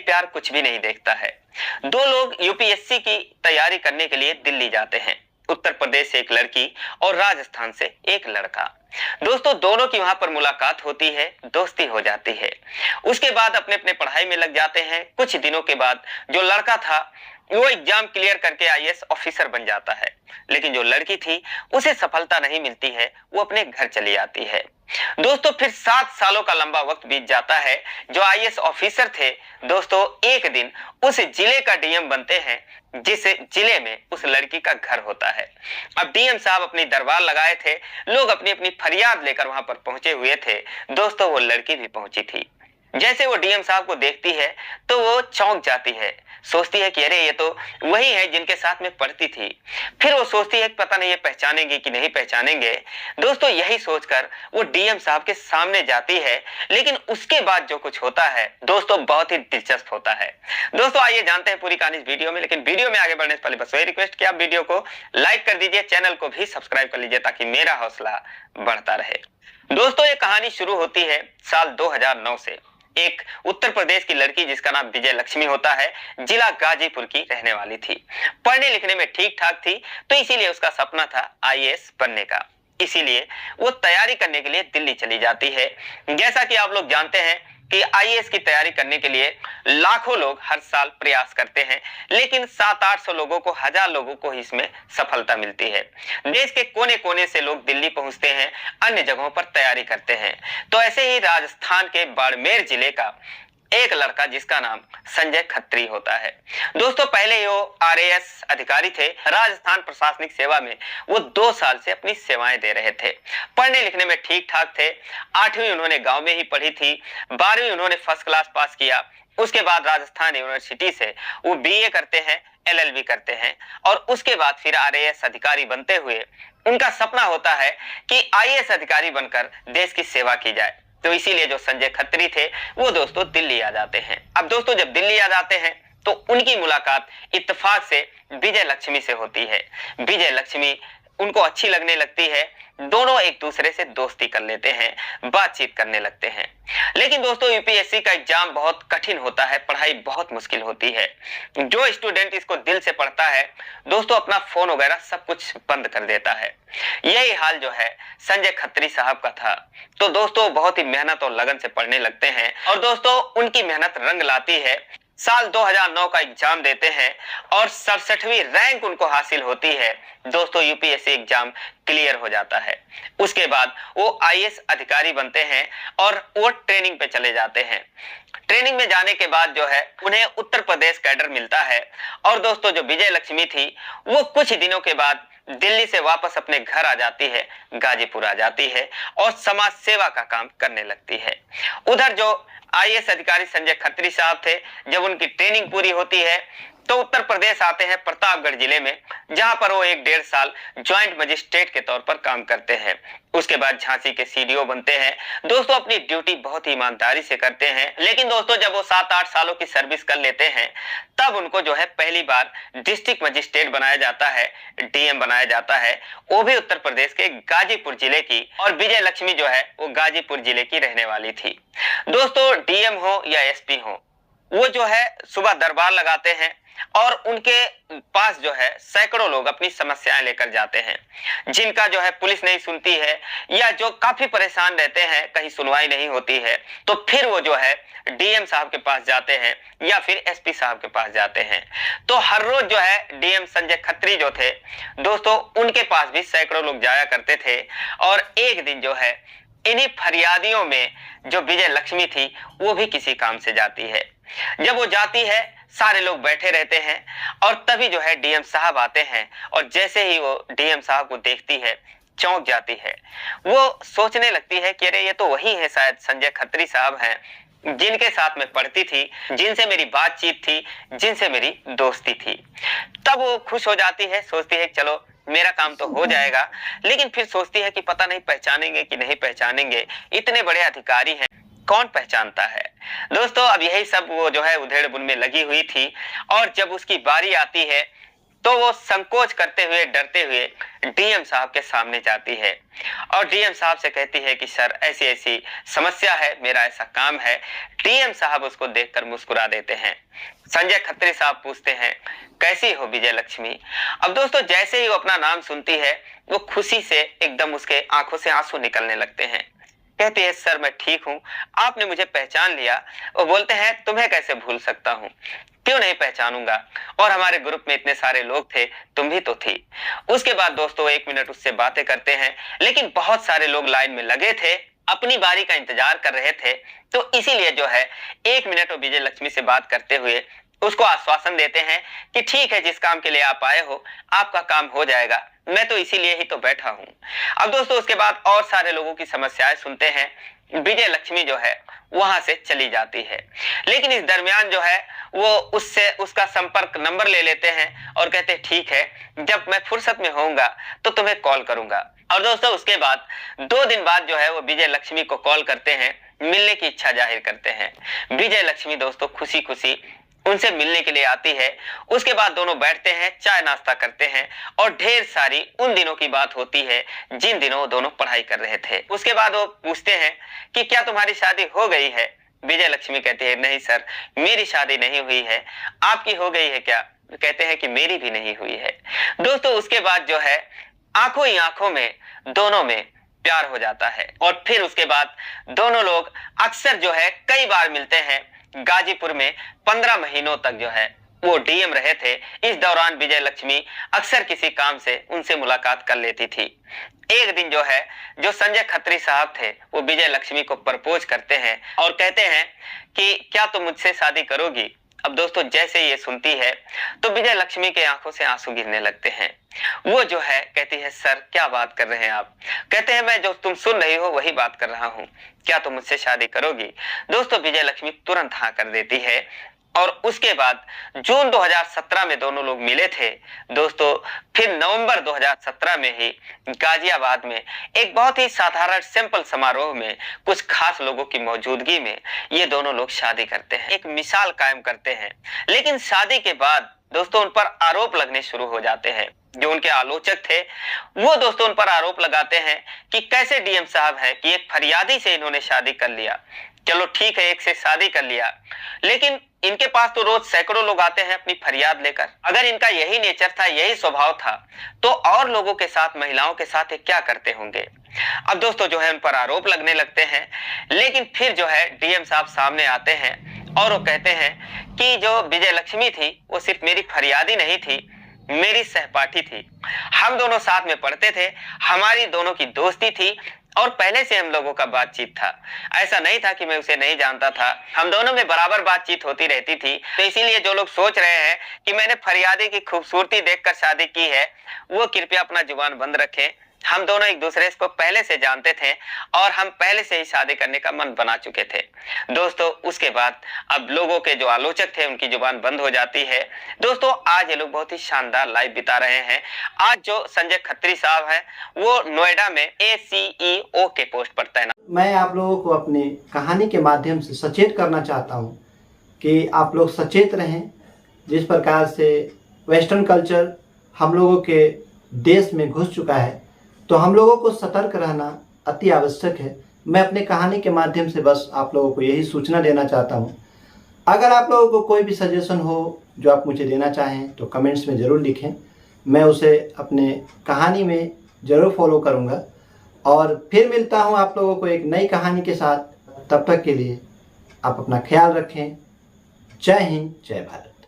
प्यार कुछ भी नहीं देखता है। दो लोग यूपीएससी की तैयारी करने के लिए दिल्ली जाते हैं। उत्तर प्रदेश से एक लड़की और राजस्थान से एक लड़का। दोस्तों दोनों की वहां पर मुलाकात होती है, दोस्ती हो जाती है। उसके बाद अपने अपने पढ़ाई में लग जाते हैं। कुछ दिनों के बाद जो लड़का था वो एग्जाम क्लियर करके आईएएस ऑफिसर बन जाता है, लेकिन जो लड़की थी उसे सफलता नहीं मिलती है, वो अपने घर चली आती है। दोस्तों फिर 7 सालों का लंबा वक्त बीत जाता है। जो आईएएस ऑफिसर थे दोस्तों एक दिन उस जिले का डीएम बनते हैं जिस जिले में उस लड़की का घर होता है। अब डीएम साहब अपनी दरबार लगाए थे, लोग अपनी अपनी फरियाद लेकर वहां पर पहुंचे हुए थे। दोस्तों वो लड़की भी पहुंची थी। जैसे वो डीएम साहब को देखती है तो वो चौंक जाती है, सोचती है कि अरे ये तो वही है जिनके साथ में पढ़ती थी। फिर वो सोचती है कि पता नहीं ये पहचानेंगे कि नहीं पहचानेंगे। दोस्तों यही सोचकर वो डीएम साहब के सामने जाती है, लेकिन उसके बाद जो कुछ होता है दोस्तों बहुत ही दिलचस्प होता है। दोस्तों आइए जानते हैं पूरी कहानी इस वीडियो में, लेकिन वीडियो में आगे बढ़ने से पहले बस वही रिक्वेस्ट कि आप वीडियो को लाइक कर दीजिए, चैनल को भी सब्सक्राइब कर लीजिए ताकि मेरा हौसला बढ़ता रहे। दोस्तों ये कहानी शुरू होती है साल 2009 से। एक उत्तर प्रदेश की लड़की जिसका नाम विजय लक्ष्मी होता है, जिला गाजीपुर की रहने वाली थी। पढ़ने लिखने में ठीक ठाक थी, तो इसीलिए उसका सपना था आईएएस बनने का। इसीलिए वो तैयारी करने के लिए दिल्ली चली जाती है। जैसा कि आप लोग जानते हैं कि आईएएस की तैयारी करने के लिए लाखों लोग हर साल प्रयास करते हैं, लेकिन 700-800 लोगों को, 1000 लोगों को ही इसमें सफलता मिलती है। देश के कोने कोने से लोग दिल्ली पहुंचते हैं, अन्य जगहों पर तैयारी करते हैं। तो ऐसे ही राजस्थान के बाड़मेर जिले का एक लड़का जिसका नाम संजय खत्री होता है। दोस्तों पहले वो आरएएस अधिकारी थे, राजस्थान प्रशासनिक सेवा में वो 2 साल से अपनी सेवाएं दे रहे थे। पढ़ने लिखने में ठीक ठाक थे। 8वीं उन्होंने गांव में ही पढ़ी थी, 12वीं उन्होंने फर्स्ट क्लास पास किया। उसके बाद राजस्थान यूनिवर्सिटी से वो बीए करते हैं, एलएलबी करते हैं, और उसके बाद फिर आरएएस अधिकारी बनते हुए उनका सपना होता है कि आईएएस अधिकारी बनकर देश की सेवा की जाए। तो इसीलिए जो संजय खत्री थे वो दोस्तों दिल्ली आ जाते हैं। अब दोस्तों जब दिल्ली आ जाते हैं तो उनकी मुलाकात इत्तेफाक से विजय लक्ष्मी से होती है। विजय लक्ष्मी उनको अच्छी लगने लगती है, दोनों एक दूसरे से दोस्ती कर लेते हैं, बातचीत करने लगते हैं। लेकिन दोस्तों यूपीएससी का एग्जाम बहुत कठिन होता है, पढ़ाई बहुत मुश्किल होती है। जो स्टूडेंट इसको दिल से पढ़ता है दोस्तों अपना फोन वगैरह सब कुछ बंद कर देता है। यही हाल जो है संजय खत्री साहब का था। तो दोस्तों बहुत ही मेहनत और लगन से पढ़ने लगते हैं, और दोस्तों उनकी मेहनत रंग लाती है। साल 2009 का एग्जाम देते हैं और 67वीं रैंक उनको हासिल होती है। दोस्तों यूपीएससी एग्जाम क्लियर हो जाता है। उसके बाद वो आईएएस अधिकारी बनते हैं और वो ट्रेनिंग पे चले जाते हैं। ट्रेनिंग में जाने के बाद जो है उन्हें उत्तर प्रदेश कैडर मिलता है। और दोस्तों जो विजय लक्ष्मी थी वो कुछ दिनों के बाद दिल्ली से वापस अपने घर आ जाती है, गाजीपुर आ जाती है और समाज सेवा का काम करने लगती है। उधर जो आईएएस अधिकारी संजय खत्री साहब थे, जब उनकी ट्रेनिंग पूरी होती है तो उत्तर प्रदेश आते हैं प्रतापगढ़ जिले में, जहां पर वो 1-1.5 साल ज्वाइंट मजिस्ट्रेट के तौर पर काम करते हैं। उसके बाद झांसी के सीडीओ बनते हैं। दोस्तों अपनी ड्यूटी बहुत ही ईमानदारी से करते हैं। लेकिन दोस्तों जब वो 7-8 सालों की सर्विस कर लेते हैं तब उनको जो है पहली बार डिस्ट्रिक्ट मजिस्ट्रेट बनाया जाता है, डीएम बनाया जाता है, वो भी उत्तर प्रदेश के गाजीपुर जिले की। और विजय लक्ष्मी जो है वो गाजीपुर जिले की रहने वाली थी। दोस्तों डीएम हो या एसपी हो, वो जो है सुबह दरबार लगाते हैं और उनके पास जो है सैकड़ों लोग अपनी समस्याएं लेकर जाते हैं, जिनका जो है पुलिस नहीं सुनती है या जो काफी परेशान रहते हैं, कहीं सुनवाई नहीं होती है। तो फिर वो जो है डीएम साहब के पास जाते हैं या फिर एसपी साहब के पास जाते हैं। तो हर रोज जो है डीएम संजय खत्री जो थे दोस्तों उनके पास भी सैकड़ों लोग जाया करते थे। और एक दिन जो है इन्हीं फरियादियों में जो विजय लक्ष्मी थी वो भी किसी काम से जाती है। जब वो जाती है सारे लोग बैठे रहते हैं और तभी जो है डीएम साहब आते हैं, और जैसे ही वो डीएम साहब को देखती है चौंक जाती है। वो सोचने लगती है कि अरे ये तो वही है, शायद संजय खत्री साहब हैं जिनके साथ में पढ़ती थी, जिनसे मेरी बातचीत थी, जिनसे मेरी दोस्ती थी। तब वो खुश हो जाती है, सोचती है चलो मेरा काम तो हो जाएगा। लेकिन फिर सोचती है कि पता नहीं पहचानेंगे कि नहीं पहचानेंगे, इतने बड़े अधिकारी हैं, कौन पहचानता है। दोस्तों अब यही सब वो जो है उधेड़ बुन में लगी हुई थी। और जब उसकी बारी आती है तो वो संकोच करते हुए, डरते हुए डीएम साहब के सामने जाती है और डीएम साहब से कहती है कि सर ऐसी ऐसी समस्या है, मेरा ऐसा काम है। डीएम साहब उसको देखकर मुस्कुरा देते हैं। संजय खत्री साहब पूछते हैं कैसी हो विजय लक्ष्मी। अब दोस्तों जैसे ही वो अपना नाम सुनती है वो खुशी से एकदम उसके आंखों से आंसू निकलने लगते हैं। कहती है सर मैं ठीक हूँ, आपने मुझे पहचान लिया। वो बोलते हैं तुम्हें कैसे भूल सकता हूँ, क्यों नहीं पहचानूंगा, और हमारे ग्रुप में इतने सारे लोग थे, तुम भी तो थी। उसके बाद दोस्तों 1 मिनट उससे बातें करते हैं, लेकिन बहुत सारे लोग लाइन में लगे थे, अपनी बारी का इंतजार कर रहे थे, तो इसीलिए जो है 1 मिनट वो विजय लक्ष्मी से बात करते हुए उसको आश्वासन देते हैं कि ठीक है, जिस काम के लिए आप आए हो आपका काम हो जाएगा, मैं तो इसीलिए ही तो बैठा हूं। अब दोस्तों उसके बाद और सारे लोगों की समस्याएं सुनते हैं। विजय लक्ष्मी जो है वहां से चली जाती है, लेकिन इस दरमियान जो है वो उससे उसका संपर्क नंबर ले लेते हैं और कहते हैं ठीक है, जब मैं फुर्सत में होऊंगा तो तुम्हें कॉल करूंगा। और दोस्तों उसके बाद 2 दिन बाद जो है वो विजय लक्ष्मी को कॉल करते हैं, मिलने की इच्छा जाहिर करते हैं। विजय लक्ष्मी दोस्तों खुशी खुशी उनसे मिलने के लिए आती है। उसके बाद दोनों बैठते हैं, चाय नाश्ता करते हैं और ढेर सारी उन दिनों की बात होती है जिन दिनों वो दोनों पढ़ाई कर रहे थे। उसके बाद वो पूछते हैं कि क्या तुम्हारी शादी हो गई है। विजय लक्ष्मी कहती है नहीं सर, मेरी शादी नहीं हुई है, आपकी हो गई है क्या। कहते हैं कि मेरी भी नहीं हुई है। दोस्तों उसके बाद जो है आंखों ही आंखों में दोनों में प्यार हो जाता है और फिर उसके बाद दोनों लोग अक्सर जो है कई बार मिलते हैं। गाजीपुर में 15 महीनों तक जो है वो डीएम रहे थे। इस दौरान विजय लक्ष्मी अक्सर किसी काम से उनसे मुलाकात कर लेती थी। एक दिन जो है जो संजय खत्री साहब थे वो विजय लक्ष्मी को प्रपोज करते हैं और कहते हैं कि क्या तुम मुझसे शादी करोगी। अब दोस्तों जैसे ये सुनती है तो विजय लक्ष्मी के आंखों से आंसू गिरने लगते हैं। वो जो है कहती है सर क्या बात कर रहे हैं आप। कहते हैं मैं जो तुम सुन रही हो वही बात कर रहा हूँ, क्या तुम मुझसे शादी करोगी। दोस्तों विजय लक्ष्मी तुरंत हाँ कर देती है और उसके बाद जून 2017 में दोनों लोग मिले थे। दोस्तों फिर नवंबर 2017 में ही गाजियाबाद में एक बहुत ही साधारण सिंपल समारोह में कुछ खास लोगों की मौजूदगी में ये दोनों लोग शादी करते हैं, एक मिसाल कायम करते हैं। लेकिन शादी के बाद दोस्तों उन पर आरोप लगने शुरू हो जाते हैं। जो उनके आलोचक थे वो दोस्तों उन पर आरोप लगाते हैं कि कैसे डीएम साहब है कि एक फरियादी से इन्होंने शादी कर लिया। चलो ठीक है, एक से शादी कर लिया, लेकिन इनके पास तो रोज सैकड़ों लोग आते हैं अपनी फरियाद लेकर। अगर इनका यही नेचर था, यही स्वभाव था, तो और लोगों के साथ, महिलाओं के साथ ये क्या करते होंगे। अब दोस्तों जो है उन पर आरोप लगने लगते हैं, लेकिन फिर जो है डीएम साहब सामने आते हैं और वो कहते हैं कि जो विजय लक्ष्मी थी वो सिर्फ मेरी फरियादी नहीं थी, मेरी सहपाठी थी। हम दोनों साथ में पढ़ते थे, हमारी दोनों की दोस्ती थी और पहले से हम लोगों का बातचीत था। ऐसा नहीं था कि मैं उसे नहीं जानता था, हम दोनों में बराबर बातचीत होती रहती थी। तो इसीलिए जो लोग सोच रहे हैं कि मैंने फरियादी की खूबसूरती देखकर शादी की है, वो कृपया अपना जुबान बंद रखें। हम दोनों एक दूसरे को पहले से जानते थे और हम पहले से ही शादी करने का मन बना चुके थे। दोस्तों उसके बाद अब लोगों के जो आलोचक थे उनकी जुबान बंद हो जाती है। दोस्तों आज ये लोग बहुत ही शानदार लाइफ बिता रहे हैं। आज जो संजय खत्री साहब हैं वो नोएडा में ACEO के पोस्ट पर तैनात। मैं आप लोगों को अपनी कहानी के माध्यम से सचेत करना चाहता हूँ कि आप लोग सचेत रहें। जिस प्रकार से वेस्टर्न कल्चर हम लोगों के देश में घुस चुका है, तो हम लोगों को सतर्क रहना अति आवश्यक है। मैं अपनी कहानी के माध्यम से बस आप लोगों को यही सूचना देना चाहता हूँ। अगर आप लोगों को कोई भी सजेशन हो जो आप मुझे देना चाहें तो कमेंट्स में ज़रूर लिखें, मैं उसे अपने कहानी में ज़रूर फॉलो करूँगा। और फिर मिलता हूँ आप लोगों को एक नई कहानी के साथ। तब तक के लिए आप अपना ख्याल रखें। जय हिंद, जय भारत।